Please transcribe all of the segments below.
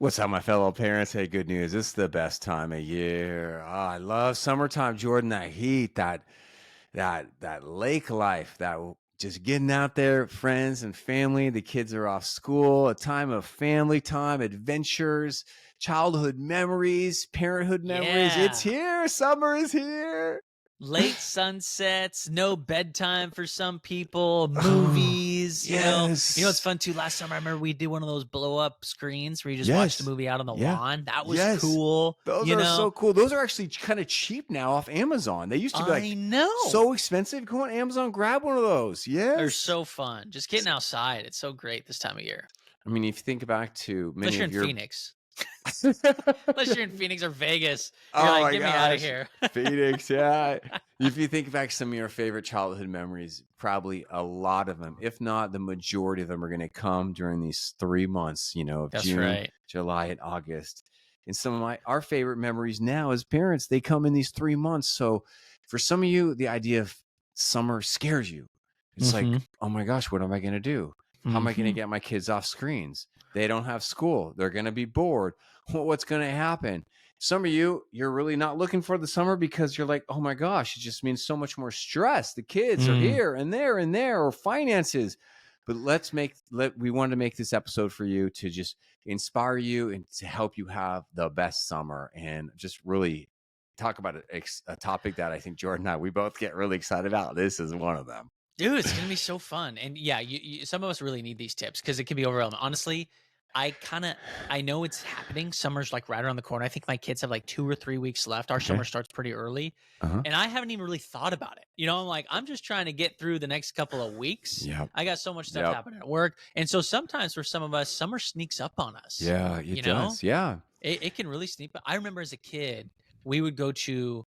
What's up, my fellow parents? Hey, good news. It's the best time of year. I love summertime, Jordan. That heat, that lake life, just getting out there, friends and family. The kids are off school, a time of family time, adventures, childhood memories, parenthood memories. It's Yeah. here. Summer is here. Late sunsets, no bedtime for some people, Oh, movies, it's yes. fun too. Last summer, I remember we did one of those blow up screens where you just watch the Yes. movie out on the Yeah. lawn. That was Yes. cool, Those are so cool. Those are actually kind of cheap now off Amazon. They used to be I like know. so expensive. Go on Amazon, grab one of those. They're Yes. so fun. Just getting outside. It's so great this time of year. I mean, if you think back to Unless many you're of in your Phoenix. Unless you're in Phoenix or Vegas. You're Oh like, my get me out of gosh. here. Phoenix, yeah. If you think back to some of your favorite childhood memories, probably a lot of them, if not the majority of them, are going to come during these 3 months, of That's June, right. July, and August. And some of our favorite memories now as parents, they come in these 3 months. So for some of you, the idea of summer scares you. It's like, Mm-hmm. oh my gosh, what am I going to do? How am I going to Mm-hmm. get my kids off screens? They don't have school. They're going to be bored. What's going to happen? Some of you're really not looking for the summer because you're like, oh my gosh, it just means so much more stress. The kids are here and there, or finances. But we wanted to make this episode for you to just inspire you and to help you have the best summer and just really talk about a topic that I think Jordan and we both get really excited about. This is one of them. Dude, it's gonna be so fun, and yeah, some of us really need these tips because it can be overwhelming. Honestly, I know it's happening. Summer's like right around the corner. I think my kids have like 2 or 3 weeks left. Our Okay. summer starts pretty early, Uh-huh. and I haven't even really thought about it. I'm like, I'm just trying to get through the next couple of weeks. Yep. I got so much stuff Yep. happening at work, and so sometimes for some of us, summer sneaks up on us. Yeah, You it know, does. Yeah. it can really sneak. I remember as a kid, we would go to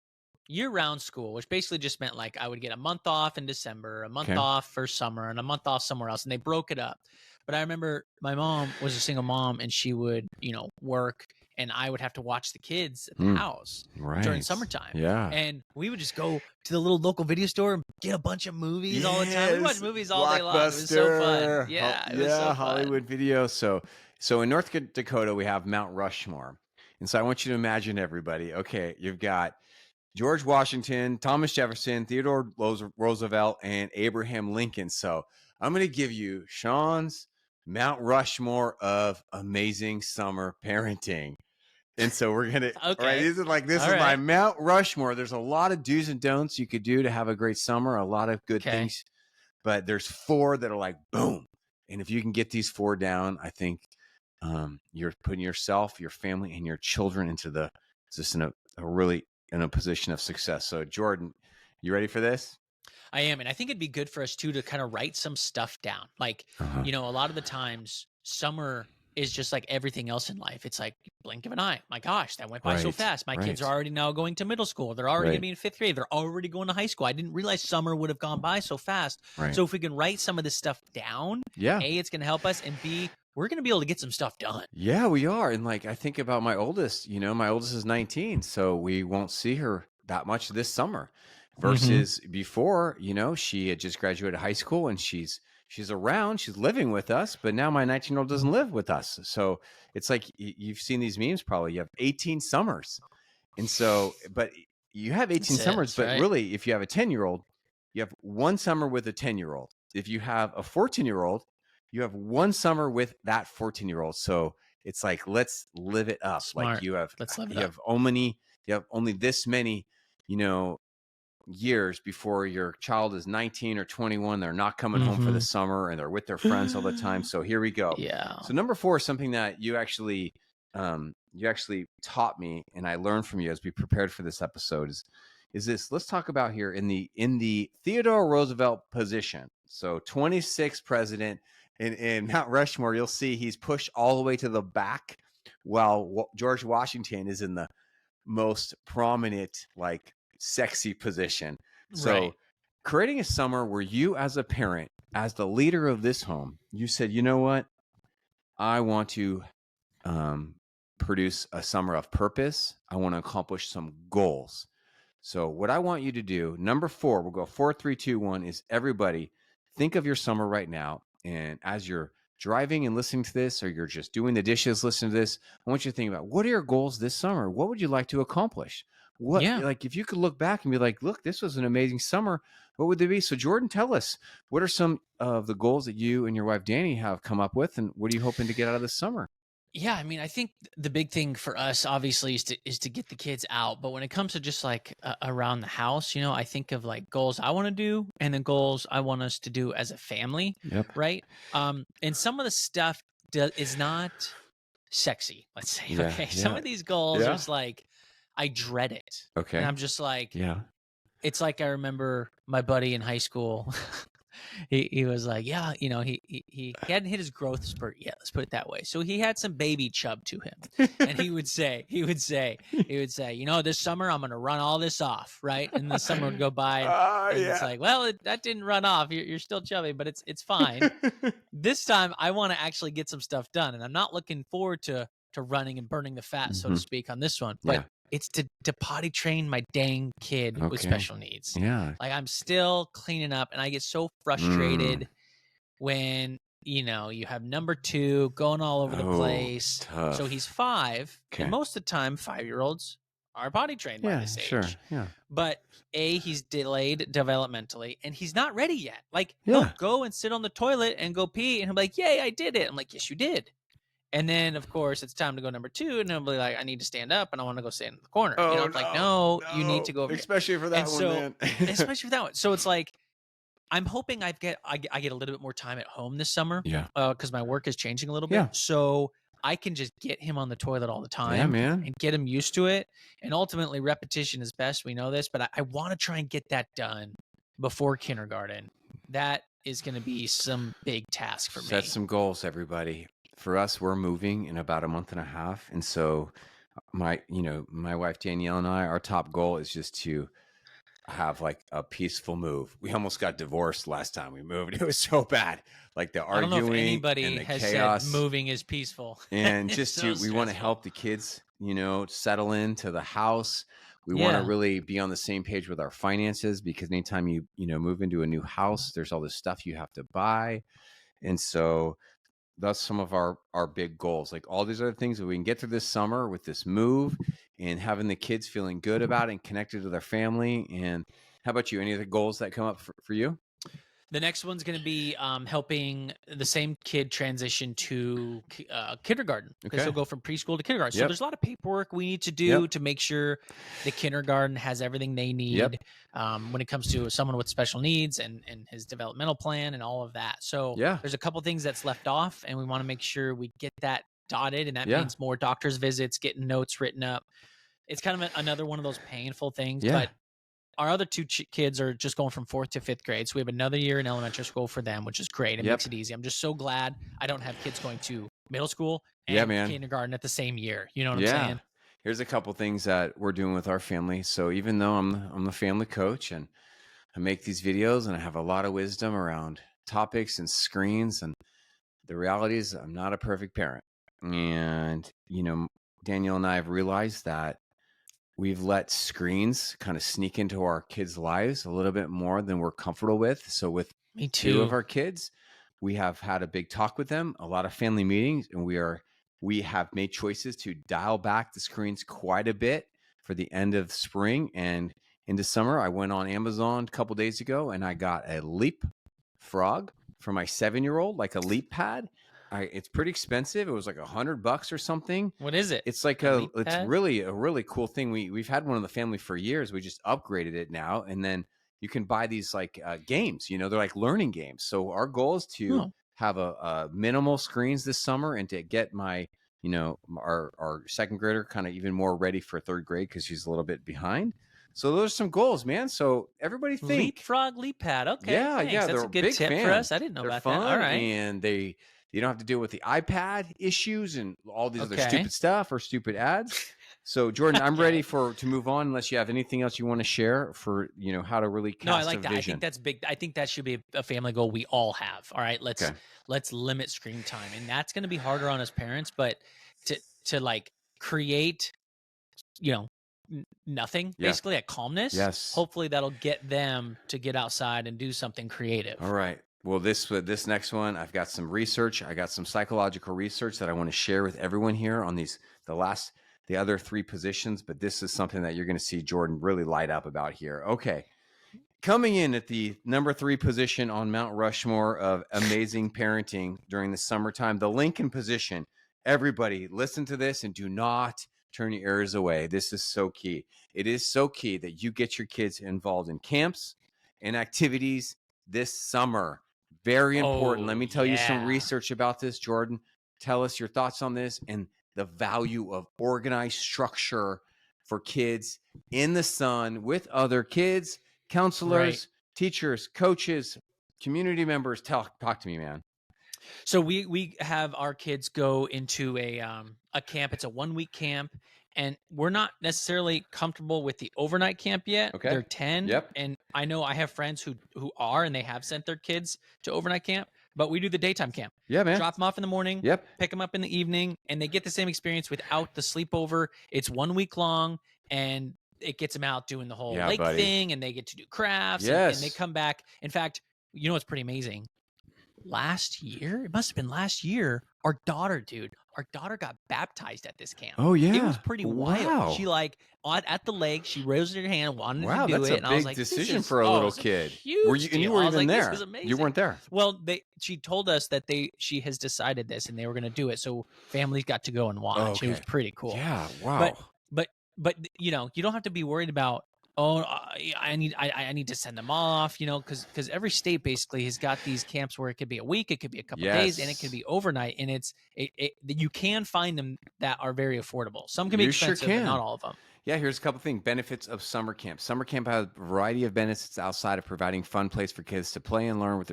year-round school, which basically just meant like I would get a month off in December, a month Okay. off for summer, and a month off somewhere else. And they broke it up. But I remember my mom was a single mom and she would, work and I would have to watch the kids at the house during Right. summertime. Yeah. And we would just go to the little local video store and get a bunch of movies all the time. We watched Yes, movies all day long. It was so fun. Yeah, it was so fun. Hollywood Video. So in North Dakota, we have Mount Rushmore. And so I want you to imagine everybody. Okay, you've got George Washington, Thomas Jefferson, Theodore Roosevelt, and Abraham Lincoln. So I'm going to give you Sean's Mount Rushmore of amazing summer parenting. And so we're gonna all right. Okay. This All is my right. Mount Rushmore. There's a lot of do's and don'ts you could do to have a great summer, a lot of good Okay. things, but there's 4 that are like boom. And if you can get these 4 down, I think you're putting yourself, your family, and your children into in a position of success. So Jordan, you ready for this? I am. And I think it'd be good for us too to kind of write some stuff down. Like, Uh-huh. a lot of the times summer is just like everything else in life. It's like blink of an eye. My gosh, that went by so Right. fast. My kids are Right. already now going to middle school. They're already Right. going to be in 5th grade. They're already going to high school. I didn't realize summer would have gone by so fast. Right. So if we can write some of this stuff down, Yeah. A, it's going to help us, and B, we're going to be able to get some stuff done. Yeah, we are. And like I think about my oldest, my oldest is 19, so we won't see her that much this summer. Versus before, she had just graduated high school and she's around, she's living with us, but now my 19-year-old doesn't live with us. So it's like you've seen these memes probably. You have 18 summers. And so, but you have 18 That's it. summers, That's but right. really if you have a 10-year-old, you have one summer with a 10-year-old. If you have a 14-year-old, you have one summer with that 14-year-old. So it's like, let's live it up. Smart. Like you have only this many, years before your child is 19 or 21. They're not coming home for the summer and they're with their friends all the time. So here we go. Yeah. So number 4 is something that you actually taught me and I learned from you as we prepared for this episode is this. Let's talk about here in the Theodore Roosevelt position. So 26th president in Mount Rushmore, you'll see he's pushed all the way to the back while George Washington is in the most prominent, like sexy position. So creating a summer where you as a parent, as the leader of this home, you said, you know what? I want to produce a summer of purpose. I want to accomplish some goals. So what I want you to do, number 4, we'll go 4, 3, 2, 1, is everybody think of your summer right now. And as you're driving and listening to this, or you're just doing the dishes, listening to this, I want you to think about, what are your goals this summer? What would you like to accomplish? What, Yeah. like, if you could look back and be like, look, this was an amazing summer, what would they be? So Jordan, tell us, what are some of the goals that you and your wife Danny have come up with, and what are you hoping to get out of this summer? Yeah, I mean, I think the big thing for us obviously is to get the kids out. But when it comes to just like around the house, I think of like goals I want to do and the goals I want us to do as a family, Yep. right? And some of the stuff is not sexy, let's say. Yeah. Okay, some Yeah. of these goals are Yeah. just like I dread it, and Okay. I'm just like, Yeah. it's like I remember my buddy in high school. He was like, yeah, he hadn't hit his growth spurt yet. Let's put it that way. So he had some baby chub to him, and he would say, this summer I'm gonna run all this off, right? And the summer would go by, and, Oh, and it's yeah. like, well, that didn't run off. You're still chubby, but it's fine. This time I want to actually get some stuff done, and I'm not looking forward to running and burning the fat, so to Mhm. speak, on this one. But Yeah. it's to potty train my dang kid with Okay. special needs. Yeah. Like I'm still cleaning up, and I get so Mm. frustrated when you have number two going all over the Oh, place. So tough. he's 5, Okay. and most of the time 5-year-olds are potty trained by Yeah, this sure. age. Yeah. But he's delayed developmentally, and he's not ready yet. Like he'll Yeah. go and sit on the toilet and go pee, and he'll be like, "Yay, I did it!" I'm like, "Yes, you did." And then, of course, it's time to go number two, and he'll be like, "I need to stand up, and I want to go stand in the corner." Oh, It's like, no. "No, you need No. to go over here." Especially for And that one, so, man. especially for that one, so it's like I'm hoping I get a little bit more time at home this summer, Yeah. because my work is changing a little bit, Yeah. so I can just get him on the toilet all the Yeah, time man. and get him used to it. And ultimately, repetition is best. We know this, but I want to try and get that done before kindergarten. That is going to be some big task for Set me. some goals, everybody. For us, we're moving in about a month and a half. And so my wife Danielle and I, our top goal is just to have like a peaceful move. We almost got divorced last time we moved. It was so bad. Like the I don't know if arguing and anybody the has said chaos. moving is peaceful. And It's just so we want to stressful. help the kids, settle into the house. We want to Yeah. really be on the same page with our finances, because anytime you move into a new house, there's all this stuff you have to buy. And so that's some of our big goals. Like all these other things that we can get through this summer with this move, and having the kids feeling good about it and connected to their family. And how about you? Any other goals that come up for you? The next one's going to be helping the same kid transition to kindergarten, because Okay. he'll go from preschool to kindergarten. So Yep. there's a lot of paperwork we need to do Yep. to make sure the kindergarten has everything they Yep. need when it comes to someone with special needs and his developmental plan and all of that. So Yeah. there's a couple things that's left off, and we want to make sure we get that dotted, and that Yeah. means more doctor's visits, getting notes written up. It's kind of another one of those painful things, Yeah. but our other two kids are just going from 4th to 5th grade. So we have another year in elementary school for them, which is great. It Yep. makes it easy. I'm just so glad I don't have kids going to middle school Yeah, and man. kindergarten at the same year. You know what I'm Yeah. saying? Here's a couple things that we're doing with our family. So even though I'm the family coach, and I make these videos, and I have a lot of wisdom around topics and screens, and the reality is I'm not a perfect parent. And Daniel and I have realized that we've let screens kind of sneak into our kids' lives a little bit more than we're comfortable with. So with Me 2 of too. our kids, we have had a big talk with them, a lot of family meetings, and we have made choices to dial back the screens quite a bit for the end of spring and into summer. I went on Amazon a couple days ago, and I got a Leap Frog for my 7-year-old, like a Leap pad. It's pretty expensive. It was like $100 or something. What is it? It's like A leap it's pad? really a really cool thing. We've had one in the family for years. We just upgraded it now, and then you can buy these like games. They're like learning games. So our goal is to Oh, have a minimal screens this summer, and to get my our second grader kind of even more ready for 3rd grade, because she's a little bit behind. So those are some goals, man. So everybody think. leapfrog, leap pad. Okay, Yeah, thanks. yeah, That's they're a a good big tip for fan. us. I didn't know They're about that. All fun, right. and you don't have to deal with the iPad issues and all these other Okay. stupid stuff or stupid ads. So Jordan, I'm ready to move on, unless you have anything else you want to share for how to really No, I cast like a that. I vision. think that's big. I think that should be a family goal we all have. All right, Okay. let's limit screen time, and that's going to be harder on us parents. But to like create, nothing, Yeah. basically a calmness. Yes. Hopefully that'll get them to get outside and do something creative. All right. Well, this next one, I've got some research. I got some psychological research that I want to share with everyone here on the other three positions. But this is something that you're going to see Jordan really light up about here. Okay. Coming in at the number 3 position on Mount Rushmore of amazing parenting during the summertime, the Lincoln position. Everybody, listen to this and do not turn your ears away. This is so key. It is so key that you get your kids involved in camps and activities this summer. Very important. Oh, Let me tell you some yeah. research about this, Jordan. Tell us your thoughts on this and the value of organized structure for kids in the sun with other kids, counselors, Right. teachers, coaches, community members. Talk to me, man. So we have our kids go into a camp. It's a 1-week camp, and we're not necessarily comfortable with the overnight camp yet. Okay. They're 10, Yep. and I know I have friends who are, and they have sent their kids to overnight camp, but we do the daytime camp. Yeah, man. Drop them off in the morning, Yep. pick them up in the evening, and they get the same experience without the sleepover. It's 1 week long, and it gets them out doing the whole lake thing, and they get to do crafts, and they come back. In fact, you know what's pretty amazing? Last year, it must have been last year, our daughter got baptized at this camp. Oh yeah, it was pretty wild. Wow. She at the lake, she raised her hand, wanted wow, to do that's it, a and I was big like, decision for a little kid. Were you? And you weren't even there. This is amazing. You weren't there. Well, she told us that she has decided this, and they were going to do it, so families got to go and watch. It was pretty cool. Yeah, wow. But you know, you don't have to be worried about, oh, I need to send them off, you know, because every state basically has got these camps where it could be a week, it could be a couple of days, and it could be overnight. And you can find them that are very affordable. Some can be expensive, but not all of them. Yeah, here's a couple things. Benefits of summer camp. Summer camp has a variety of benefits outside of providing fun place for kids to play and learn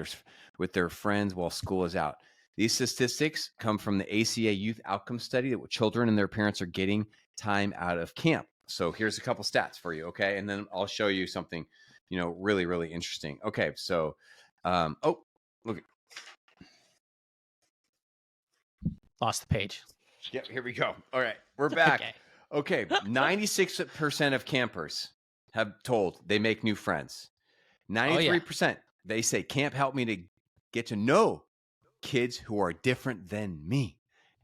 with their friends while school is out. These statistics come from the ACA Youth Outcome Study that children and their parents are getting time out of camp. So here's a couple stats for you, okay? And then I'll show you something, you know, really, really interesting. Okay, so, look. Lost the page. Yep, here we go. All right, we're back. Okay, 96% of campers have told they make new friends. 93%, they say camp helped me to get to know kids who are different than me.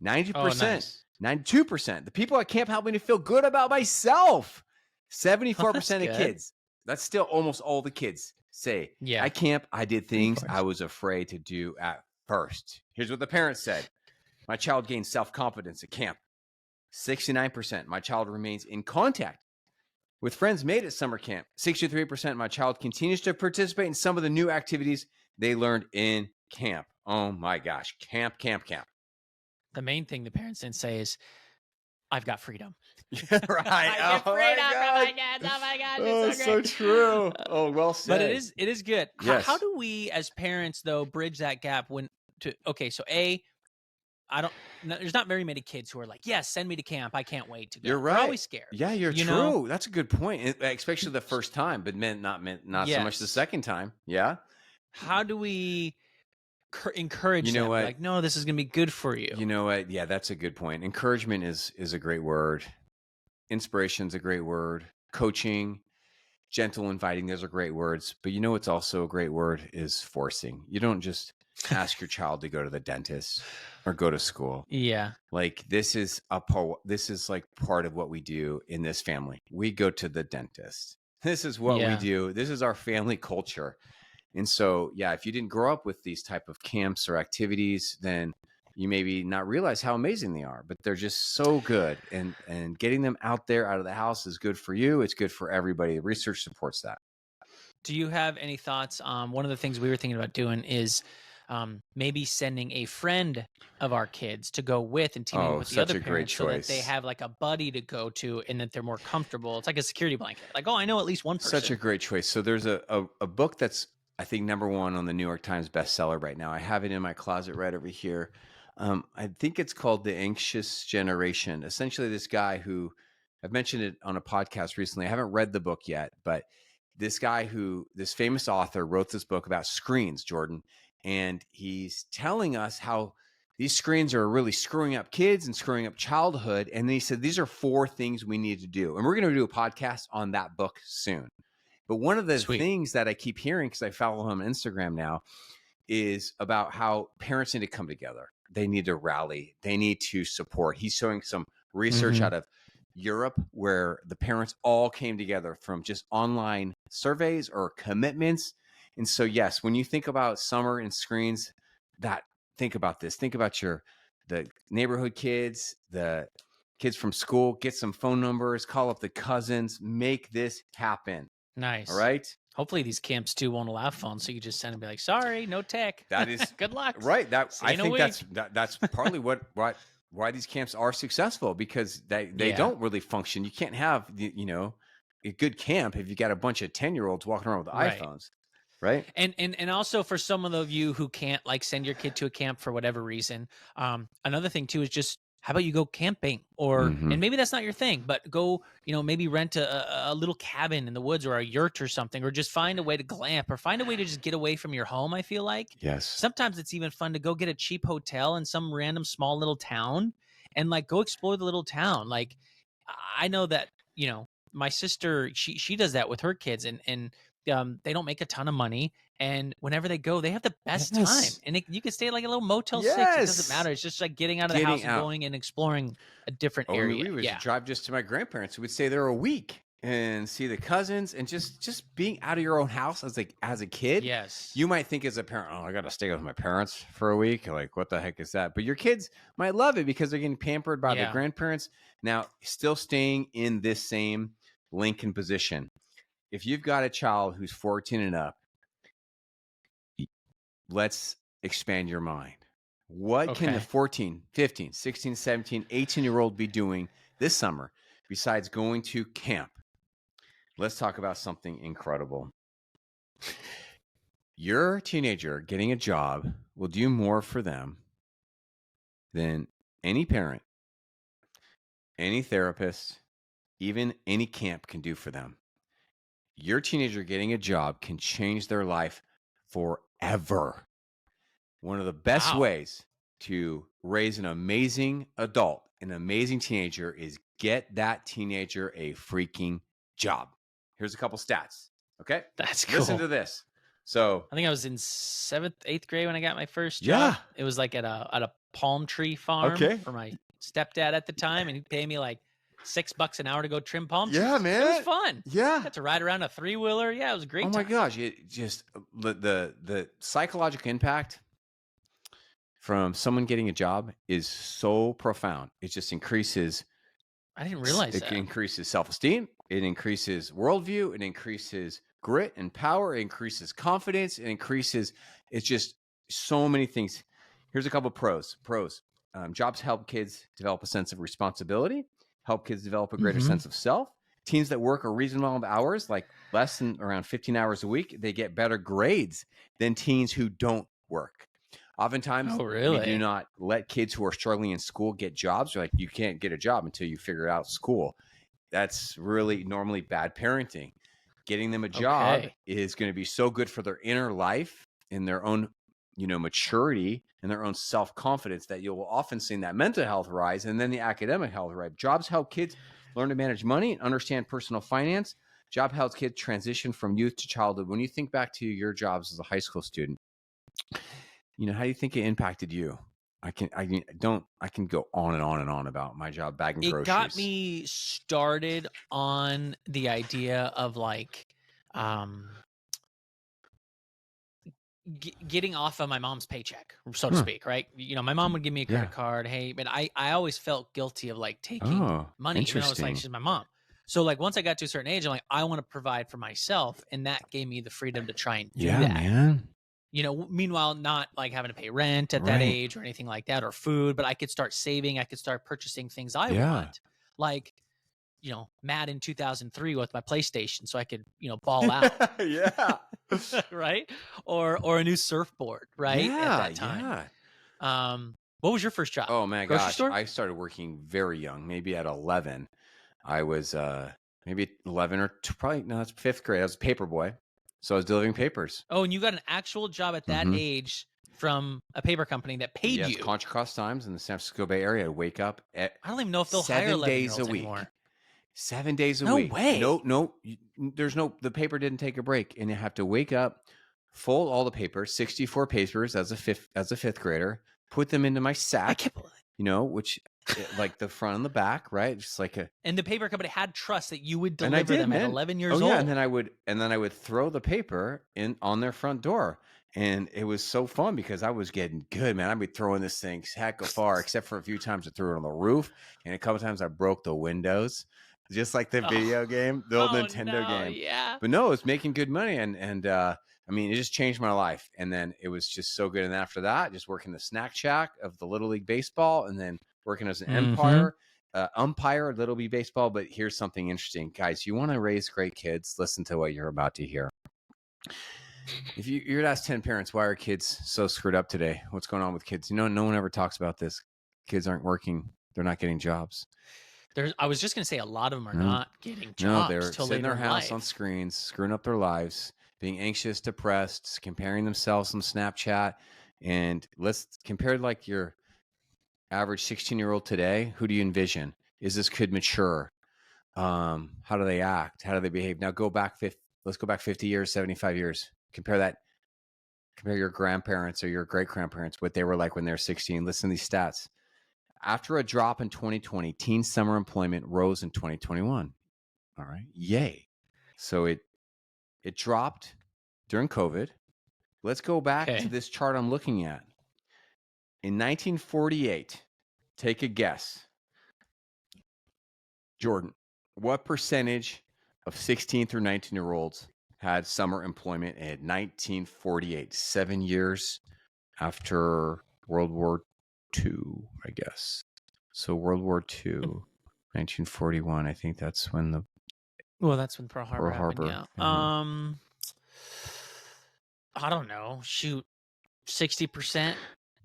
90%, 92%, the people at camp helped me to feel good about myself. 74% of kids, that's still almost all the kids say, at camp, I did things I was afraid to do at first. Here's what the parents said. My child gained self-confidence at camp. 69%, my child remains in contact with friends made at summer camp. 63%, my child continues to participate in some of the new activities they learned in camp. Oh my gosh, camp. The main thing the parents didn't say is, I've got freedom. Yeah, right. I get freedom from my kids. Oh my gosh, it's so great. So true. Oh, well said. But it is good. Yes. How do we as parents though bridge that gap so there's not very many kids who are like, yes, send me to camp. I can't wait to go. You're right. They're always scared. Yeah, you're true. Know? That's a good point, especially the first time, but not so much the second time. Yeah. How do we encourage them? Like, no, this is going to be good for you. You know what? Yeah, that's a good point. Encouragement is a great word. Inspiration's a great word. Coaching, gentle, inviting, those are great words. But you know what's also a great word is forcing. You don't just ask your child to go to the dentist or go to school. Yeah. Like this is like part of what we do in this family. We go to the dentist. This is what we do. This is our family culture. And so, yeah, if you didn't grow up with these type of camps or activities, then you maybe not realize how amazing they are, but they're just so good. And getting them out there, out of the house is good for you. It's good for everybody. The research supports that. Do you have any thoughts? One of the things we were thinking about doing is maybe sending a friend of our kids to go with and teaming with the other parents so that they have like a buddy to go to and that they're more comfortable. It's like a security blanket. Like, oh, I know at least one person. Such a great choice. So there's a book that's, I think, #1 on the New York Times bestseller right now. I have it in my closet right over here. I think it's called The Anxious Generation. Essentially, this guy who, I've mentioned it on a podcast recently. I haven't read the book yet, but this famous author wrote this book about screens, Jordan. And he's telling us how these screens are really screwing up kids and screwing up childhood. And then he said, these are 4 things we need to do. And we're going to do a podcast on that book soon. But one of the things that I keep hearing, because I follow him on Instagram now, is about how parents need to come together. They need to rally. They need to support. He's showing some research out of Europe where the parents all came together from just online surveys or commitments. And so, yes, when you think about summer and screens, think about this. Think about the neighborhood kids, the kids from school. Get some phone numbers. Call up the cousins. Make this happen. Nice. All right. Hopefully these camps too won't allow phones, so you just send and be like, "Sorry, no tech." That is good luck. Right. See you in a week. That's partly why these camps are successful, because they don't really function. You can't have a good camp if you got a bunch of 10-year-olds walking around with Right. iPhones. Right. And also for some of you who can't like send your kid to a camp for whatever reason, another thing too is just how about you go camping, or and maybe that's not your thing, but go, maybe rent a little cabin in the woods or a yurt or something, or just find a way to glamp or find a way to just get away from your home. I feel like Yes. sometimes it's even fun to go get a cheap hotel in some random small little town and like go explore the little town. Like I know that, my sister, she does that with her kids, and they don't make a ton of money, and whenever they go, they have the best time. And you can stay at like a little Motel 6. It doesn't matter. It's just like getting out of the house and going and exploring a different area. We would drive just to my grandparents. We would stay there a week and see the cousins, and just being out of your own house as a kid. Yes. You might think as a parent, oh, I got to stay with my parents for a week. Like, what the heck is that? But your kids might love it because they're getting pampered by their grandparents. Now, still staying in this same Lincoln position. If you've got a child who's 14 and up, let's expand your mind. What can the 14, 15, 16, 17, 18-year-old be doing this summer besides going to camp? Let's talk about something incredible. Your teenager getting a job will do more for them than any parent, any therapist, even any camp can do for them. Your teenager getting a job can change their life forever. One of the best ways to raise an amazing adult, an amazing teenager, is get that teenager a freaking job. Here's a couple stats. Okay? That's cool. Listen to this. So I think I was in 7th, 8th grade when I got my first job. It was like at a palm tree farm for my stepdad at the time, and he'd pay me like $6 an hour to go trim palm trees. Yeah, man. It was fun. Yeah. Got to ride around a 3-wheeler. Yeah, it was a great time. Oh my gosh. It just the psychological impact from someone getting a job is so profound. It just increases. I didn't realize it increases self-esteem. It increases worldview. It increases grit and power. It increases confidence. It increases. It's just so many things. Here's a couple of pros. Jobs help kids develop a sense of responsibility. Help kids develop a greater sense of self. Teens that work a reasonable amount of hours, like less than around 15 hours a week, they get better grades than teens who don't work. Oftentimes, we do not let kids who are struggling in school get jobs. We're like, you can't get a job until you figure out school. That's really normally bad parenting. Getting them a job is going to be so good for their inner life and their own, maturity and their own self-confidence that you'll often see that mental health rise and then the academic health rise. Jobs help kids learn to manage money and understand personal finance. Job helps kids transition from youth to childhood. When you think back to your jobs as a high school student, how do you think it impacted you? I can go on and on and on about my job bagging groceries. It got me started on the idea of like, getting off of my mom's paycheck, so to speak, right? My mom would give me a credit card. Hey, but I always felt guilty of like taking money, even though it's like she's my mom. So like once I got to a certain age, I'm like, I want to provide for myself, and that gave me the freedom to try and do that. Man. Meanwhile, not like having to pay rent at that age or anything like that, or food, but I could start saving. I could start purchasing things I want, like Madden 2003 with my PlayStation, so I could ball out. Right, or a new surfboard, right? At that time. What was your first job? Oh my gosh, I started working very young, maybe at 11. I was maybe 11 or probably no, it's 5th grade. I was a paper boy, so I was delivering papers. Oh, and you got an actual job at that age from a paper company that paid you. Contra Cost Times in the San Francisco Bay Area. I'd wake up at I don't even know if they'll hire 7 days a week. Anymore. 7 days a week. No way. No. There's no. The paper didn't take a break, and you have to wake up, fold all the papers, 64 papers as a fifth grader, put them into my I sack, can't believe. which like the front and the back, right? Just like a. And the paper company had trust that you would And I deliver did, them at man. 11 years Oh old. yeah, and then I would throw the paper in on their front door, and it was so fun because I was getting good, man. I'd be throwing this thing heck far, except for a few times I threw it on the roof, and a couple times I broke the windows, just like the video game, the old Nintendo game. Yeah. But no, it was making good money, and I mean, it just changed my life. And then it was just so good. And after that, just working the snack shack of the Little League baseball, and then working as an umpire at Little League baseball. But here's something interesting, guys. You want to raise great kids? Listen to what you're about to hear. If you'd ask 10 parents, why are kids so screwed up today? What's going on with kids? No one ever talks about this. Kids aren't working. They're not getting jobs. I was just going to say a lot of them are not getting jobs. No, they're till sitting in their later house life. on screens, screwing up their lives, being anxious, depressed, comparing themselves on Snapchat. And let's compare like your average 16-year-old today. Who do you envision? Is this kid mature? How do they act? How do they behave? Now let's go back 50 years, 75 years. Compare your grandparents or your great grandparents, what they were like when they were 16. Listen to these stats. After a drop in 2020, teen summer employment rose in 2021. All right. Yay. So it dropped during COVID. Let's go back to this chart I'm looking at. In 1948, take a guess. Jordan, what percentage of 16 through 19-year-olds had summer employment in 1948, 7 years after World War II, I guess. So World War II, 1941, I think that's when that's when Pearl Harbor happened, yeah. Mm-hmm. I don't know. Shoot, 60%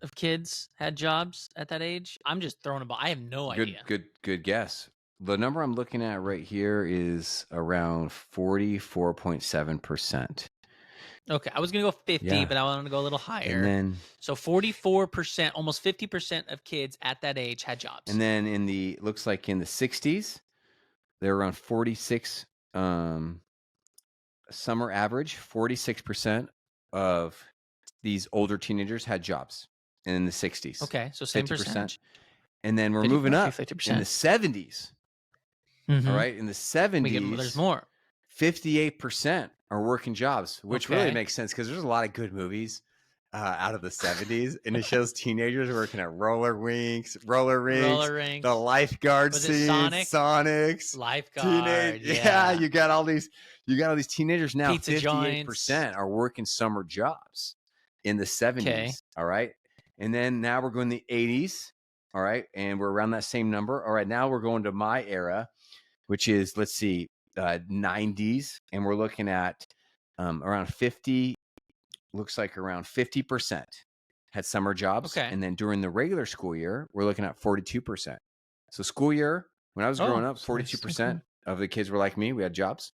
of kids had jobs at that age. I'm just throwing a ball. I have no idea. Good guess. The number I'm looking at right here is around 44.7%. Okay, I was going to go 50, but I wanted to go a little higher. And then, so 44%, almost 50% of kids at that age had jobs. And then looks like in the 60s, they're around 46, summer average, 46% of these older teenagers had jobs in the 60s. Okay, so same 50%. Percentage. And then we're moving up 50%. In the 70s. Mm-hmm. All right, in the 70s, there's more. 58% are working jobs, which really makes sense because there's a lot of good movies out of the 70s, and it shows teenagers working at roller rinks, the lifeguard scene, Sonics, lifeguard. You got all these teenagers now. Pizza 58% are working summer jobs in the 70s. Okay. All right, and then now we're going to the 80s. All right, and we're around that same number. All right, now we're going to my era, which is 90s, and we're looking at around 50. Looks like around 50% had summer jobs. Okay. And then during the regular school year, we're looking at 42%. So school year, when I was growing up, 42% of the kids were like me. We had jobs.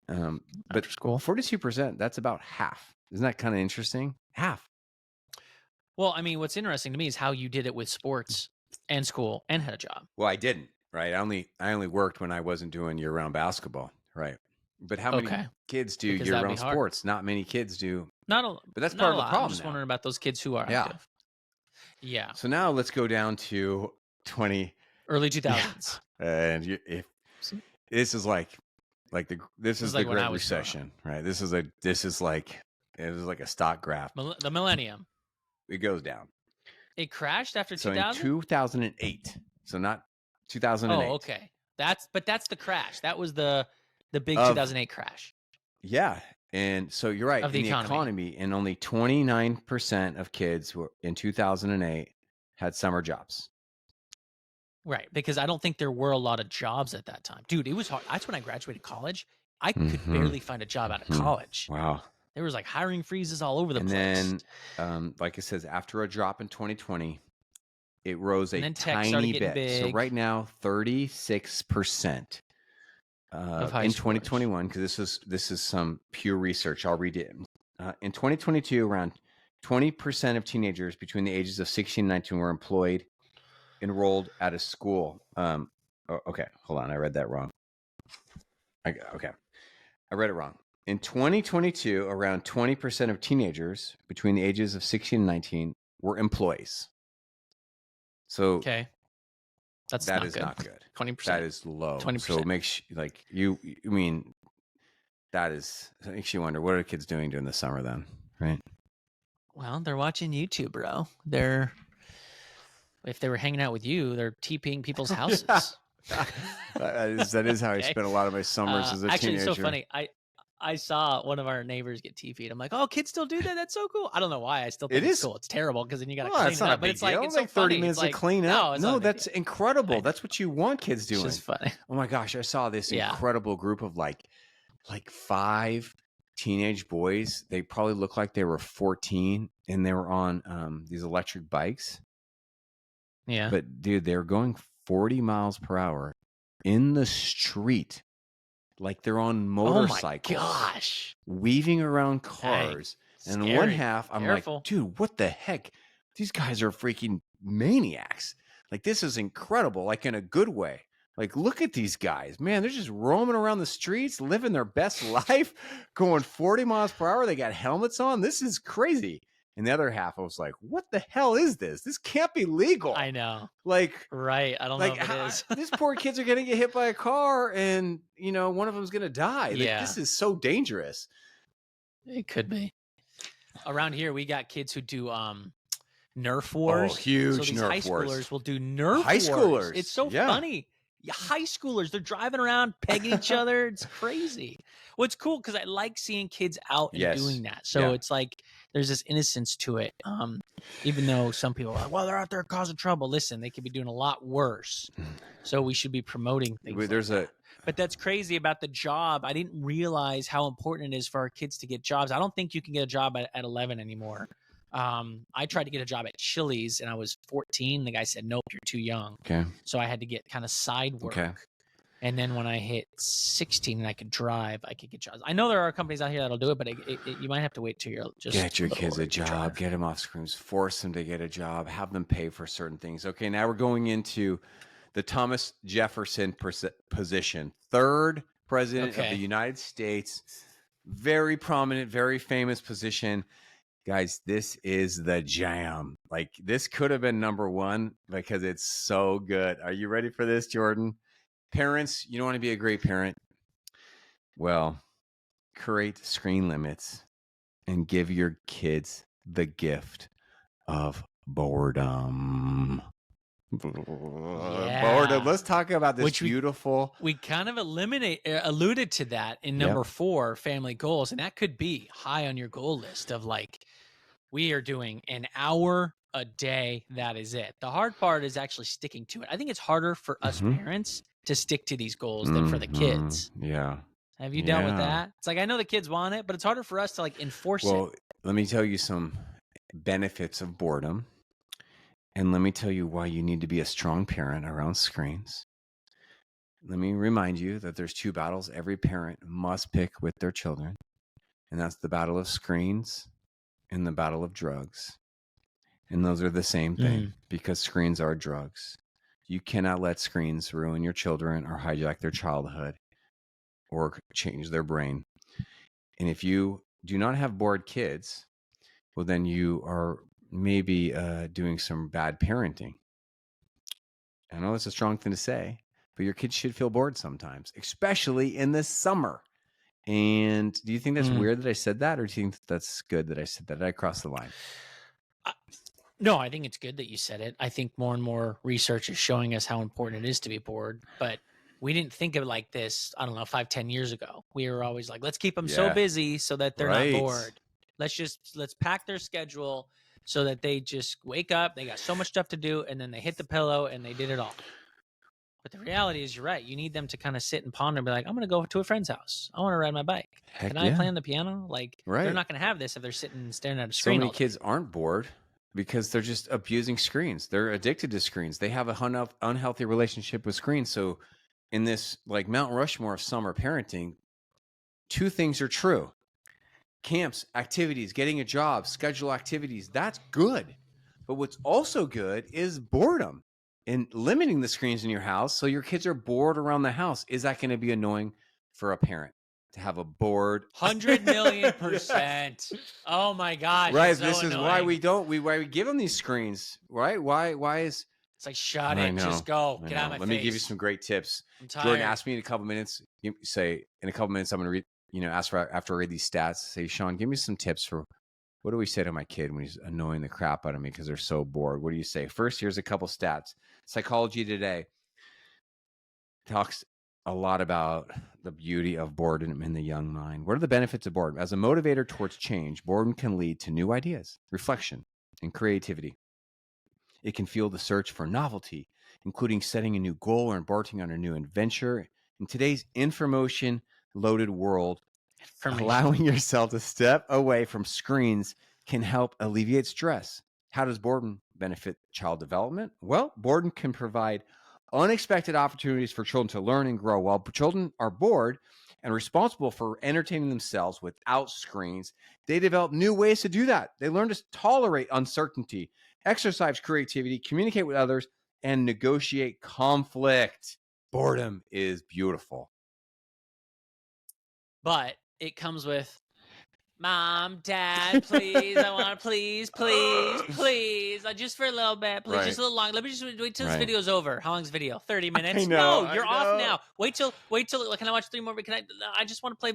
But school, 42%, that's about half. Isn't that kind of interesting? Half. Well, I mean, what's interesting to me is how you did it with sports and school and had a job. Well, I didn't, right? I only worked when I wasn't doing year-round basketball, right? But how many kids do year-round sports? Not many kids do. Not a, but that's part of the problem. I'm just wondering about those kids who are active. Yeah. So now let's go down to early 2000s. Yeah. And if this is like the Great Recession, right? It was like a stock graph. The millennium. It goes down. It crashed after 2000. So in 2008. So not 2008. Oh, okay. That's the crash. That was the big 2008 crash. Yeah. And so you're right. Of the economy. And only 29% of kids in 2008 had summer jobs. Right. Because I don't think there were a lot of jobs at that time. Dude, it was hard. That's when I graduated college. I could barely find a job out of college. Wow. There was like hiring freezes all over the place. And then, like it says, after a drop in 2020, it rose a tiny bit. Big. So right now, 36%. In 2021, because this is some Pew research. I'll read it. In 2022, around 20% of teenagers between the ages of 16 and 19 were enrolled at a school. Okay, hold on. I read that wrong. I read it wrong. In 2022, around 20% of teenagers between the ages of 16 and 19 were employees. So Okay. That's that not is good. not good. 20%. That is low. 20%. So I mean, that makes you wonder, what are kids doing during the summer then, right? Well, they're watching YouTube, bro. If they were hanging out with you, they're TPing people's houses. that is how I Okay. spent a lot of my summers as a Actually, it's teenager. so funny. I saw one of our neighbors get TP'd. I'm like, oh, kids still do that? That's so cool. I don't know why. I still think it's cool. It's terrible because then you got to Well, clean it's it not a up. But big it's like, deal. it's Like so 30 funny. minutes It's like, to clean no, up. it's not a big That's deal. incredible. That's what you want kids It's doing. just funny. Oh my gosh, I saw this Yeah. incredible group of like 5 teenage boys. They probably looked like they were 14, and they were on these electric bikes. Yeah. But dude, they're going 40 miles per hour in the street, like they're on motorcycles. Oh my gosh. Weaving around cars. Dang. And in one Scary. half, I'm Careful. like, dude, what the heck? These guys are freaking maniacs. Like, this is incredible, like in a good way. Like, look at these guys, man. They're just roaming around the streets, living their best life, going 40 miles per hour. They got helmets on. This is crazy. And the other half, I was like, what the hell is this? This can't be legal. I know. Like, right. I don't know if it is. These poor kids are going to get hit by a car, and, one of them's going to die. Yeah. Like, this is so dangerous. It could be. Around here, we got kids who do Nerf wars. Oh, huge so these Nerf high wars. schoolers will do Nerf High wars. schoolers. It's so funny. Yeah, high schoolers, they're driving around, pegging each other. It's crazy. What's cool, because I like seeing kids out and doing that. So it's like there's this innocence to it. Even though some people are like, well, they're out there causing trouble. Listen, they could be doing a lot worse. So we should be promoting things. But that's crazy about the job. I didn't realize how important it is for our kids to get jobs. I don't think you can get a job at 11 anymore. I tried to get a job at Chili's and I was 14. The guy said, nope, you're too young. Okay. So I had to get kind of side work. Okay. And then when I hit 16 and I could drive, I could get jobs. I know there are companies out here that'll do it, but you might have to wait till you're just get your kids a job, get them off screens, force them to get a job, have them pay for certain things. Okay, now we're going into the Thomas Jefferson position, third president of the United States. Very prominent, very famous position. Guys, this is the jam. Like, this could have been number one because it's so good. Are you ready for this, Jordan? Parents, you don't want to be a great parent? Well, create screen limits and give your kids the gift of boredom. Boredom. Let's talk about this beautiful. We kind of alluded to that in number 4, family goals, and that could be high on your goal list of like, we are doing an hour a day. That is it. The hard part is actually sticking to it. I think it's harder for us parents to stick to these goals than for the kids. Yeah. Have you dealt with that? It's like, I know the kids want it, but it's harder for us to like enforce it. Well, let me tell you some benefits of boredom. And let me tell you why you need to be a strong parent around screens. Let me remind you that there's 2 battles every parent must pick with their children. And that's the battle of screens and the battle of drugs. And those are the same thing because screens are drugs. You cannot let screens ruin your children or hijack their childhood or change their brain. And if you do not have bored kids, well, then you are maybe doing some bad parenting. I know it's a strong thing to say, but your kids should feel bored sometimes, especially in the summer. And do you think that's weird that I said that, or do you think that's good that I said that? Did I cross the line? No, I think it's good that you said it. I think more and more research is showing us how important it is to be bored, but we didn't think of it like this, I don't know, 5-10 years ago. We were always like, let's keep them so busy so that they're not bored. Let's pack their schedule so that they just wake up, they got so much stuff to do, and then they hit the pillow and they did it all. But the reality is, you're right. You need them to kind of sit and ponder and be like, I'm going to go to a friend's house. I want to ride my bike. Can I play on the piano? Like, they're not going to have this if they're sitting and staring at a screen. So many kids aren't bored because they're just abusing screens. They're addicted to screens. They have a unhealthy relationship with screens. So in this like Mount Rushmore of summer parenting, 2 things are true. Camps, activities, getting a job, schedule activities. That's good. But what's also good is boredom and limiting the screens in your house so your kids are bored around the house. Is that going to be annoying for a parent? to have a board. 100,000,000%. Oh my gosh. Right. It's so This is why we annoying. why we give them these screens, right? Why is It's like, shut I it. know. Just go. I Get out of know. my Let me give you face. some great tips. I'm Jordan, tired. ask me in a couple minutes. Say in a couple minutes, I'm gonna read. Ask for after I read these stats. Say, Sean, give me some tips for what do we say to my kid when he's annoying the crap out of me because they're so bored. What do you say? First, here's a couple stats. Psychology Today talks a lot about the beauty of boredom in the young mind. What are the benefits of boredom? As a motivator towards change, boredom can lead to new ideas, reflection, and creativity. It can fuel the search for novelty, including setting a new goal or embarking on a new adventure. In today's information loaded world, allowing yourself to step away from screens can help alleviate stress. How does boredom benefit child development? Well, boredom can provide unexpected opportunities for children to learn and grow. While children are bored and responsible for entertaining themselves without screens, they develop new ways to do that. They learn to tolerate uncertainty, exercise creativity, communicate with others, and negotiate conflict. Boredom is beautiful. But it comes with, Mom, Dad, please, I want to, please, just for a little bit, please, just a little long. Let me just wait till this video's over. How long's the video? 30 minutes? know, no, you're off now. Wait till, can I watch 3 more? I just want to play,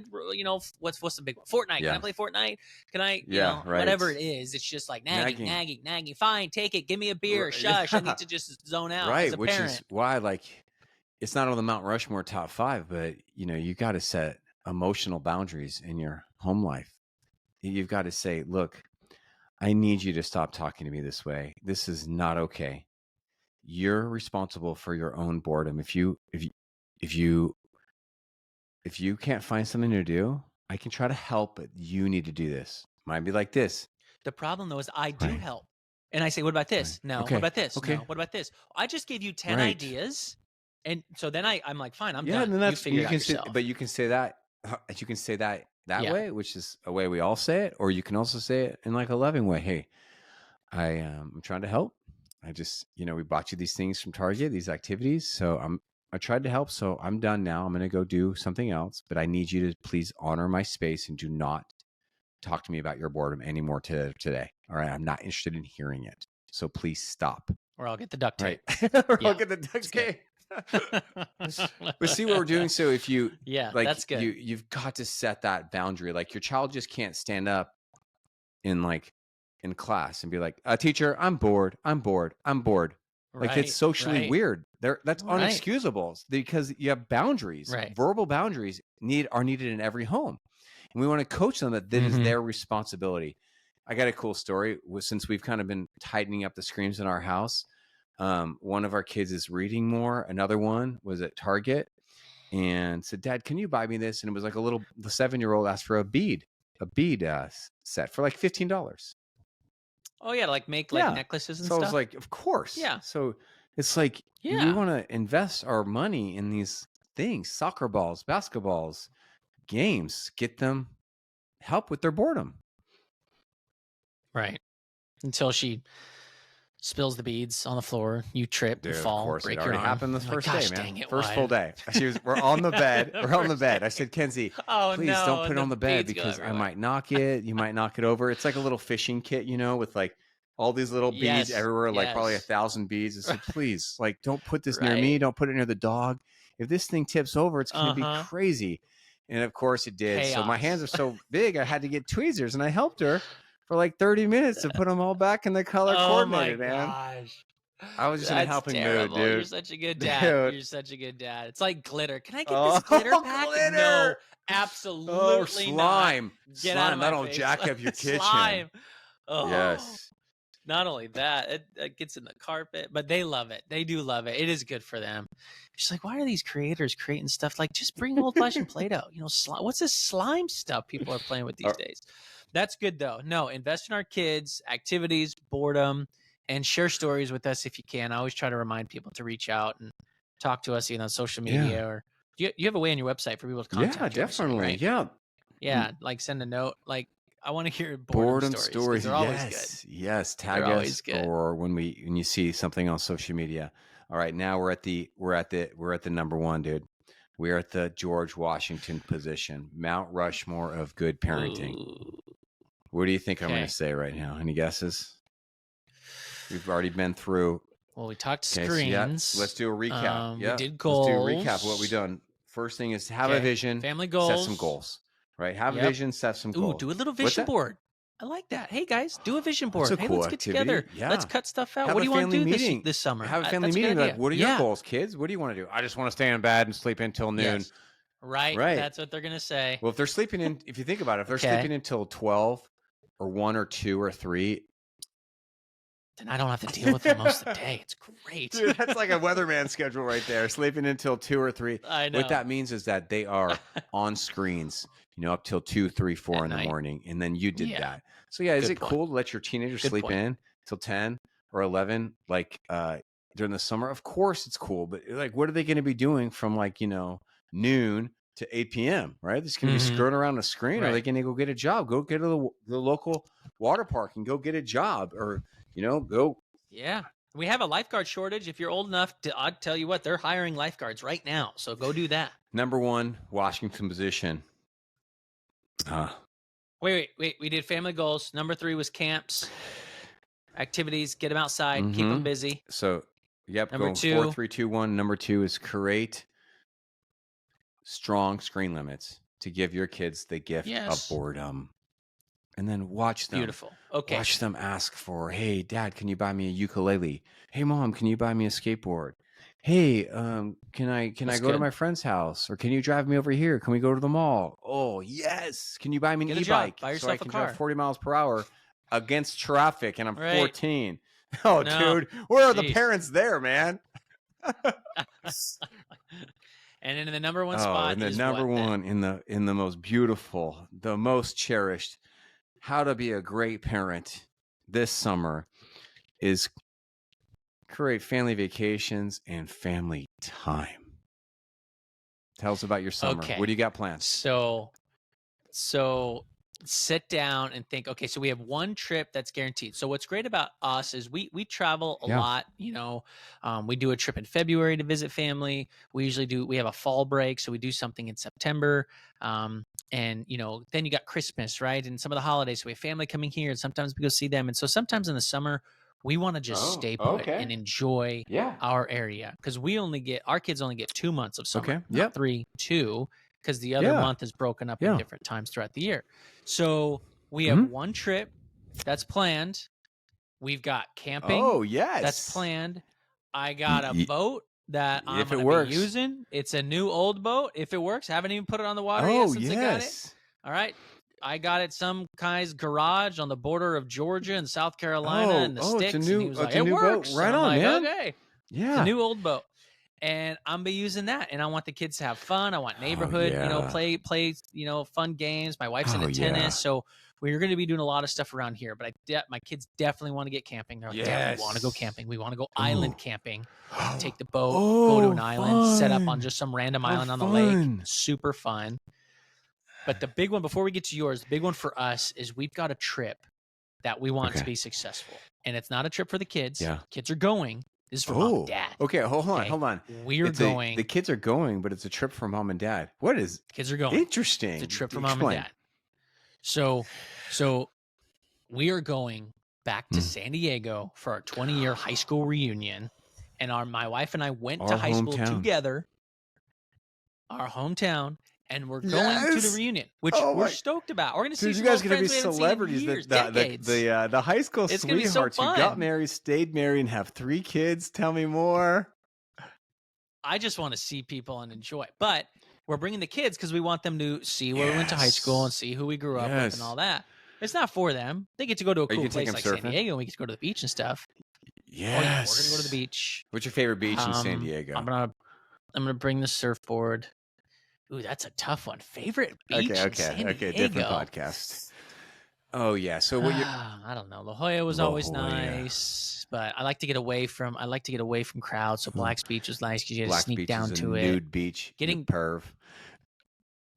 what's the big one? Fortnite. Yeah. Can I play Fortnite? Can I, Yeah, right. whatever it is, it's just like nagging. Fine, take it. Give me a beer. Shush. I need to just zone out. Right, as a which parent. is why, like, it's not on the Mount Rushmore top 5, but you got to set emotional boundaries in your home life. You've got to say, look, I need you to stop talking to me this way. This is not okay. You're responsible for your own boredom. If you can't find something to do, I can try to help, but you need to do this. Might be like this. The problem though is I do help. And I say, what about this? No. Okay. What about this? Okay. No. What about this? I just gave you 10 ideas. And so then I'm like, fine, I'm done. And then that's, you figure it out yourself. But you can say that way, which is a way we all say it, or you can also say it in like a loving way. Hey, I'm trying to help. I just, we bought you these things from Target, these activities. So I tried to help. So I'm done now. I'm going to go do something else, but I need you to please honor my space and do not talk to me about your boredom anymore today. All right. I'm not interested in hearing it. So please stop. Or I'll get the duct tape. I'll get the duct tape. But see what we're doing. So if you, that's good. You've got to set that boundary. Like your child just can't stand up in class and be like, teacher, I'm bored. Like it's socially weird. That's unexcusable because you have boundaries. Verbal boundaries are needed in every home. And we want to coach them that is their responsibility. I got a cool story. Since we've kind of been tightening up the screens in our house, one of our kids is reading more. Another one was at Target and said, Dad, can you buy me this? And it was like the 7-year-old asked for a bead set for like $15. Oh yeah, like make necklaces and stuff. So I was like, of course. Yeah. So it's like we want to invest our money in these things, soccer balls, basketballs, games, get them help with their boredom. Right. Until she spills the beads on the floor, you trip, you fall, break your arm. Happened the first day, man. Dang it, first full day. We're on the bed. I said, Kenzie, please don't put it on the bed because I might knock it. You might knock it over. It's like a little fishing kit, with like all these little beads everywhere, like probably 1,000 beads. I said, please, like, don't put this near me. Don't put it near the dog. If this thing tips over, it's going to be crazy. And of course it did. Chaos. So my hands are so big, I had to get tweezers and I helped her for like 30 minutes to put them all back in the color coordinated, man. Gosh. I was just in a helping mood, dude. You're such a good dad. You're such a good dad. It's like glitter. Can I get this glitter pack? Glitter. No, absolutely slime. Not. Get slime. out of my That'll face. jack up your kitchen. Slime. Oh. Yes. Not only that, it gets in the carpet, but they love it. They do love it. It is good for them. She's like, why are these creators creating stuff like just bring old-fashioned Play-Doh? What's this slime stuff people are playing with these days? That's good though. No, invest in our kids, activities, boredom, and share stories with us if you can. I always try to remind people to reach out and talk to us, on social media or you have a way on your website for people to contact you. Yeah, definitely. Right? Yeah. Like send a note. Like I want to hear boredom stories. They're always good. Yes. Tag us or when you see something on social media. All right, now we're at the number one, dude. We are at the George Washington position, Mount Rushmore of good parenting. Ooh. What do you think I'm going Okay. to say right now? Any guesses? We've already been through. Well, we talked Okay, screens. so let's do a recap. We did Let's goals. do a recap of what we've done. First thing is have a vision, family goals, set some goals. Right? Have a vision, set some goals. Do a little vision board. I like that. Hey guys, do a vision board. That's a cool let's get activity. together. Yeah. Let's cut stuff out. Have what do you want to do this summer? Have a family meeting. Like, what are your goals, kids? What do you want to do? I just want to stay in bed and sleep until noon. Yes. Right. That's what they're gonna say. Well, if they're sleeping in, if you think about it, if they're sleeping until 12 or 1 or 2 or 3, then I don't have to deal with them most of the day. It's great. Dude, that's like a weatherman schedule right there. Sleeping until 2 or 3. I know. What that means is that they are on screens, up till 2, 3, 4 in the morning. And then you did that. So is it cool to let your teenagers sleep in till 10 or 11, like during the summer? Of course it's cool. But like, what are they going to be doing from like, noon to 8 p.m., right? They're just going to be screwing around a screen. Or are they going to go get a job? Go get to the local water park and go get a job, or go. Yeah. We have a lifeguard shortage. If you're old enough I'll tell you what, they're hiring lifeguards right now. So go do that. Number 1, Washington position. Wait. We did family goals. Number 3 was camps, activities, get them outside, keep them busy. So, Number 2, 4, 3, 2, 1. Number 2 is create strong screen limits to give your kids the gift of boredom. And then watch them. Beautiful. Okay. Watch them ask for, hey, Dad, can you buy me a ukulele? Hey, Mom, can you buy me a skateboard? Hey, can I go to my friend's house? Or can you drive me over here? Can we go to the mall? Oh, yes. Can you buy me an e-bike so I can drive 40 miles per hour against traffic and I'm 14? Oh, dude, where are the parents there, man? And in the number 1 spot, in the number 1 in the most beautiful, the most cherished, how to be a great parent this summer is create family vacations and family time. Tell us about your summer. Okay. What do you got planned? So sit down and think, okay, so we have one trip that's guaranteed. So what's great about us is we travel a lot, we do a trip in February to visit family. We have a fall break. So we do something in September. And then you got Christmas, right? And some of the holidays. So we have family coming here and sometimes we go see them. And so sometimes in the summer, we want to just stay put and enjoy our area. Because our kids only get 2 months of summer, not 3, 2. Because the other month is broken up in different times throughout the year. So we have one trip that's planned. We've got camping. Oh, yes. That's planned. I got a boat that I'm going to be using. It's a new old boat. If it works, haven't even put it on the water yet since I got it. All right. I got it some guy's garage on the border of Georgia and South Carolina and the sticks. It's a new, and he was like, it works. Boat. Right on, man. Okay. Yeah. It's a new old boat. And I'm be using that, and I want the kids to have fun. I want neighborhood, play, fun games. My wife's into tennis, so we're going to be doing a lot of stuff around here. But my kids definitely want to get camping. They're like, Dad, we want to go camping. We want to go island camping. Take the boat, go to an island, set up on just some random island on the lake. Super fun. But the big one, before we get to yours, the big one for us is we've got a trip that we want to be successful, and it's not a trip for the kids. Yeah, kids are going. This is for mom and dad. Okay, hold on. We're going. The kids are going, but it's a trip for mom and dad. What is? Kids are going. Interesting. It's a trip for mom and dad. So we are going back to San Diego for our 20-year high school reunion, and my wife and I went to high school together. Our hometown. And we're going to the reunion, which we're stoked about. We're going to see some you guys are going to be celebrities. The high school sweethearts who got married, stayed married, and have 3 kids. Tell me more. I just want to see people and enjoy. But we're bringing the kids because we want them to see where we went to high school and see who we grew up with and all that. It's not for them. They get to go to a cool place like San Diego, and we get to go to the beach and stuff. Yes. We're going to go to the beach. What's your favorite beach in San Diego? I'm gonna bring the surfboard. Ooh, that's a tough one. Favorite beach in San Diego? Okay, different podcast. Oh, yeah. So what I don't know. La Jolla was always nice, but I like to get away from crowds. So Black's Beach was nice because you had to sneak down to it. Nude beach. Getting perv.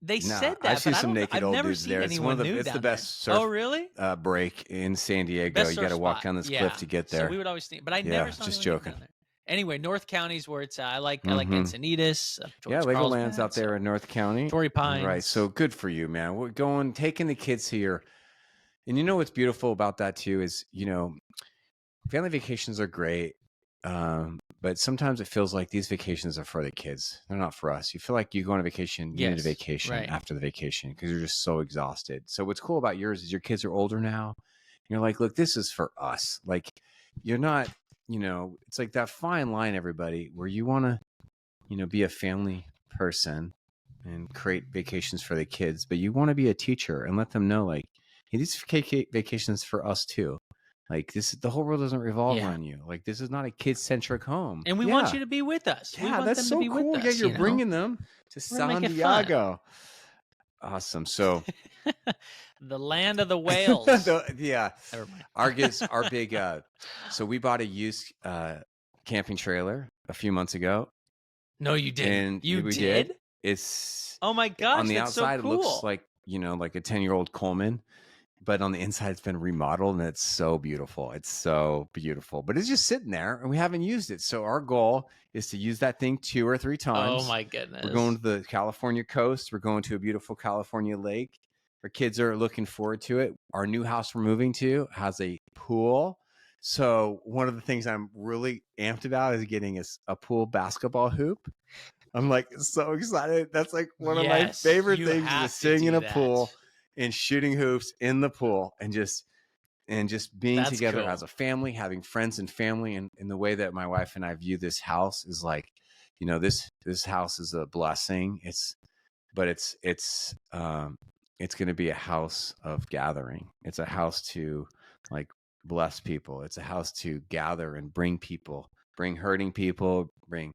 They said that. I see some naked old dudes there. It's the best surf break in San Diego. You got to walk down this cliff to get there. So we would always sneak, but I never saw just anyone joking. down there. Anyway, North County's where it's I like Mm-hmm. Encinitas, Yeah, towards Legoland's Carlsbad, out there so in North County. Torrey All right, so Pines. good for you, man. We're going, taking the kids here. And you know what's beautiful about that too is, family vacations are great. But sometimes it feels like these vacations are for the kids. They're not for us. You feel like you go on a vacation, you need a Yes, vacation right. after the vacation because you're just so exhausted. So what's cool about yours is your kids are older now. You're like, look, this is for us. Like, you're not, it's like that fine line, everybody, where you want to, be a family person and create vacations for the kids, but you want to be a teacher and let them know, like, hey, these vacations for us too. Like, the whole world doesn't revolve Yeah. around you. Like, this is not a kid-centric home. And we want you to be with us. We Yeah, want that's them to so be with cool. Yeah, us, you're bringing them to We're gonna make it fun. Santiago. Awesome. So The land of the whales. yeah, Never mind. our big. So we bought a used camping trailer a few months ago. No, you didn't. And You we did? It's Oh my gosh, on the that's so outside. cool. It looks like like a 10-year-old Coleman, but on the inside it's been remodeled and it's so beautiful. It's so beautiful, but it's just sitting there and we haven't used it. So our goal is to use that thing 2 or 3 times. Oh my goodness. We're going to the California coast. We're going to a beautiful California lake. Our kids are looking forward to it. Our new house we're moving to has a pool. So one of the things I'm really amped about is getting a pool basketball hoop. I'm like so excited. That's like one of my favorite things is sitting in a pool and shooting hoops in the pool and just being together as a family, having friends and family. And the way that my wife and I view this house is like, this house is a blessing. It's going to be a house of gathering. It's a house to like bless people. It's a house to gather and bring hurting people, bring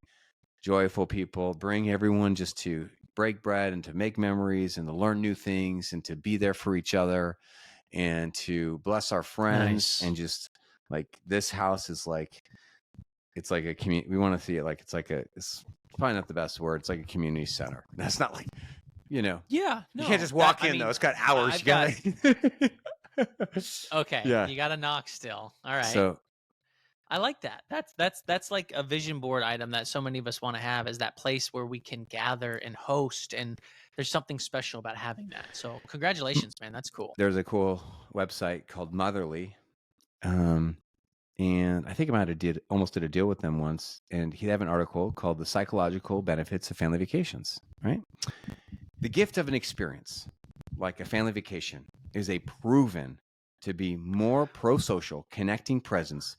joyful people, bring everyone just to break bread and to make memories and to learn new things and to be there for each other and to bless our friends. And just like this house is like, it's like a community. We want to see it like it's probably not the best word. It's like a community center. That's not like, Yeah, no, you can't just walk in though. It's got hours. Okay, yeah, you got to knock still. All right. So I like that. That's like a vision board item that so many of us want to have, is that place where we can gather and host, and there's something special about having that. So congratulations, man. That's cool. There's a cool website called Motherly. And I think I might have almost did a deal with them once, and he have an article called "The Psychological Benefits of Family Vacations." Right, the gift of an experience like a family vacation is a proven to be more pro-social, connecting presence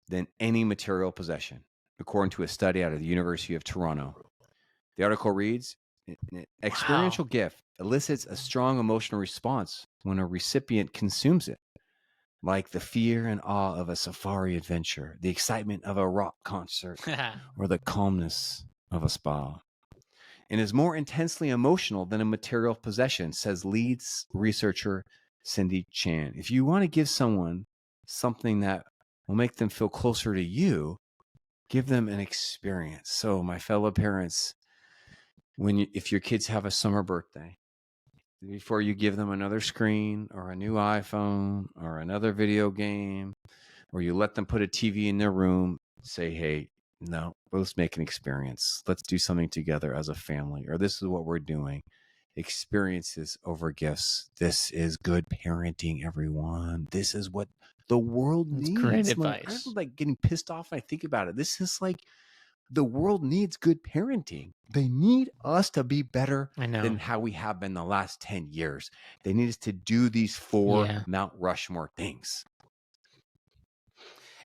than any material possession, according to a study out of the University of Toronto. The article reads, "An experiential gift elicits a strong emotional response when a recipient consumes it, like the fear and awe of a safari adventure, the excitement of a rock concert, or the calmness of a spa, and is more intensely emotional than a material possession," says lead researcher Cindy Chan. If you want to give someone something that will make them feel closer to you, give them an experience. So my fellow parents, if your kids have a summer birthday, before you give them another screen or a new iPhone or another video game, or you let them put a TV in their room, say, hey, no, let's make an experience. Let's do something together as a family, or this is what we're doing. Experiences over gifts. This is good parenting, everyone. This is what the world needs. Great advice. I'm like getting pissed off when I think about it. This is like, the world needs good parenting. They need us to be better than how we have been the last 10 years. They need us to do these 4 Mount Rushmore things.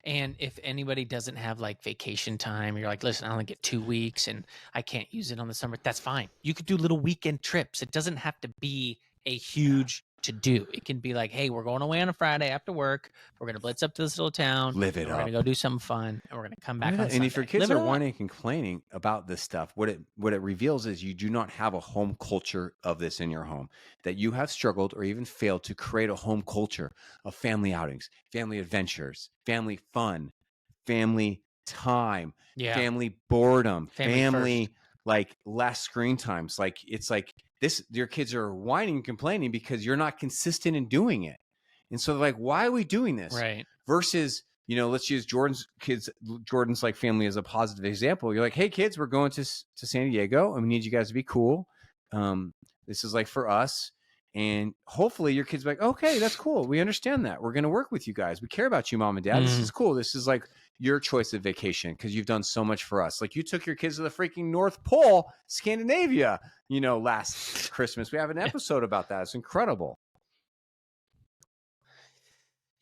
And if anybody doesn't have like vacation time, you're like, listen, I only get 2 weeks and I can't use it on the summer. That's fine. You could do little weekend trips. It doesn't have to be a huge to do. It can be like, hey, we're going away on a Friday after work. We're going to blitz up to this little town. Live it up. We're going to go do something fun, and we're going to come back on And Sunday. if your kids are whining and complaining about this stuff, what it reveals is you do not have a home culture of this in your home, that you have struggled or even failed to create a home culture of family outings, family adventures, family fun, family time, family boredom, family like less screen times. Like, it's like this, your kids are whining and complaining because you're not consistent in doing it. And so they're like, why are we doing this? Right. Versus let's use Jordan's like family as a positive example. You're like, hey kids, we're going to San Diego and we need you guys to be cool. This is like for us. And hopefully your kids be like, okay, that's cool. We understand that. We're going to work with you guys. We care about you, mom and dad. This is cool. This is like your choice of vacation because you've done so much for us. Like you took your kids to the freaking North Pole, Scandinavia, last Christmas. We have an episode about that. It's incredible.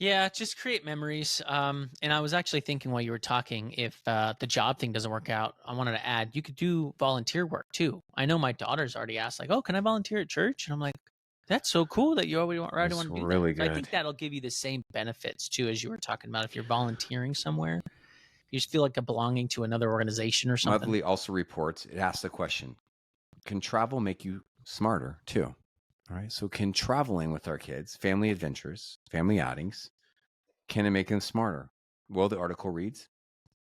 Yeah, just create memories. And I was actually thinking while you were talking, if the job thing doesn't work out, I wanted to add, you could do volunteer work too. I know my daughter's already asked, like, oh, can I volunteer at church? And I'm like, that's so cool that you already want to do really that. So I good. think that'll give you the same benefits too, as you were talking about. If you're volunteering somewhere, you just feel like a belonging to another organization or something. Monthly also reports, it asks the question, can travel make you smarter too? All right. So can traveling with our kids, family adventures, family outings, can it make them smarter? Well, the article reads,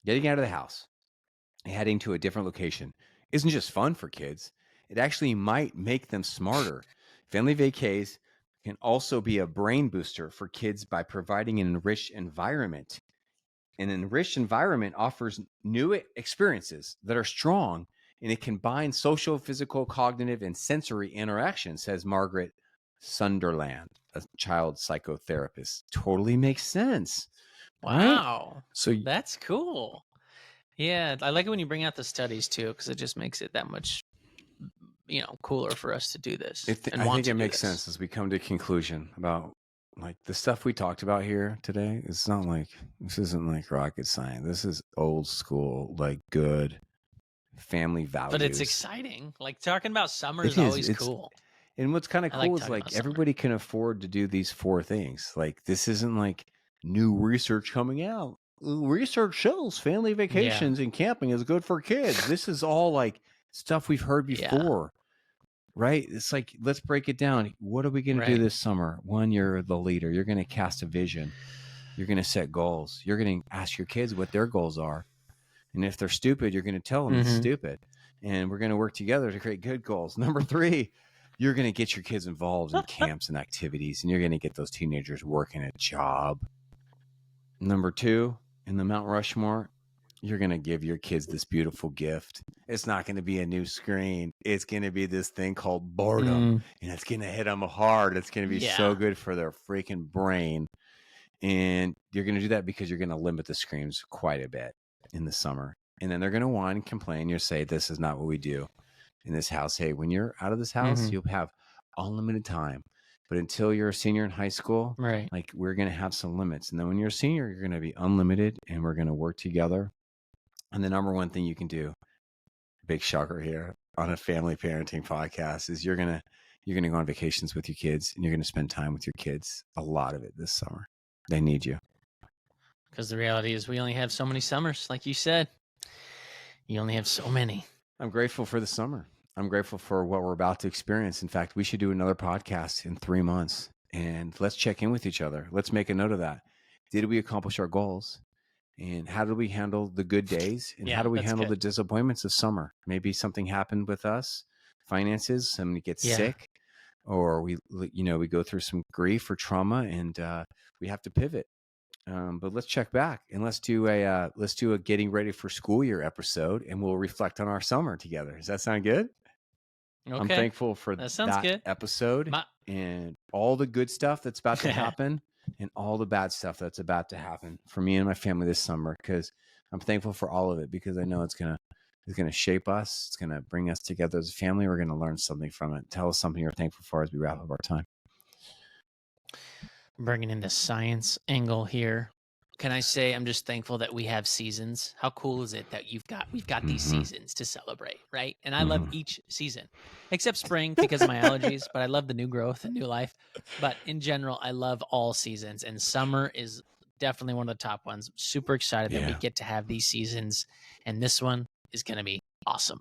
getting out of the house and heading to a different location isn't just fun for kids. It actually might make them smarter. Family vacays can also be a brain booster for kids by providing an enriched environment. An enriched environment offers new experiences that are strong, and it combines social, physical, cognitive, and sensory interaction, says Margaret Sunderland, a child psychotherapist. Totally makes sense. Wow. Right? So that's cool. Yeah, I like it when you bring out the studies too, because it just makes it that much, cooler for us to do this. I think it makes sense as we come to a conclusion about like the stuff we talked about here today. It's not like, this isn't like rocket science. This is old school, like good family values. But it's exciting. Like talking about summer is always cool. And what's kind of cool is like everybody can afford to do these 4 things. Like this isn't like new research coming out. Research shows family vacations and camping is good for kids. This is all like stuff we've heard before. Right? It's like, let's break it down. What are we going to do this summer? One, you're the leader. You're going to cast a vision. You're going to set goals. You're going to ask your kids what their goals are. And if they're stupid, you're going to tell them it's stupid. And we're going to work together to create good goals. Number 3, you're going to get your kids involved in camps and activities, and you're going to get those teenagers working a job. Number 2, in the Mount Rushmore, you're going to give your kids this beautiful gift. It's not going to be a new screen. It's going to be this thing called boredom, and it's going to hit them hard. It's going to be so good for their freaking brain. And you're going to do that because you're going to limit the screens quite a bit in the summer. And then they're going to whine and complain. You'll say, this is not what we do in this house. Hey, when you're out of this house, you'll have unlimited time. But until you're a senior in high school, like we're going to have some limits. And then when you're a senior, you're going to be unlimited, and we're going to work together. And the number one thing you can do, big shocker here on a family parenting podcast, is you're going to go on vacations with your kids, and you're going to spend time with your kids, a lot of it this summer. They need you. Because the reality is we only have so many summers. Like you said, you only have so many. I'm grateful for the summer. I'm grateful for what we're about to experience. In fact, we should do another podcast in 3 months, and let's check in with each other. Let's make a note of that. Did we accomplish our goals? And how do we handle the good days? And how do we handle the disappointments of summer? Maybe something happened with us, finances, somebody gets sick, or we go through some grief or trauma, and we have to pivot. But let's check back, and let's do a getting ready for school year episode, and we'll reflect on our summer together. Does that sound good? Okay. I'm thankful for that episode and all the good stuff that's about to happen and all the bad stuff that's about to happen for me and my family this summer, because I'm thankful for all of it, because I know it's going to shape us. It's going to bring us together as a family. We're going to learn something from it. Tell us something you're thankful for as we wrap up our time. Bringing in the science angle here. Can I say I'm just thankful that we have seasons? How cool is it that we've got these seasons to celebrate, right? And I love each season, except spring because of my allergies, but I love the new growth and new life. But in general, I love all seasons, and summer is definitely one of the top ones. Super excited that we get to have these seasons, and this one is going to be awesome.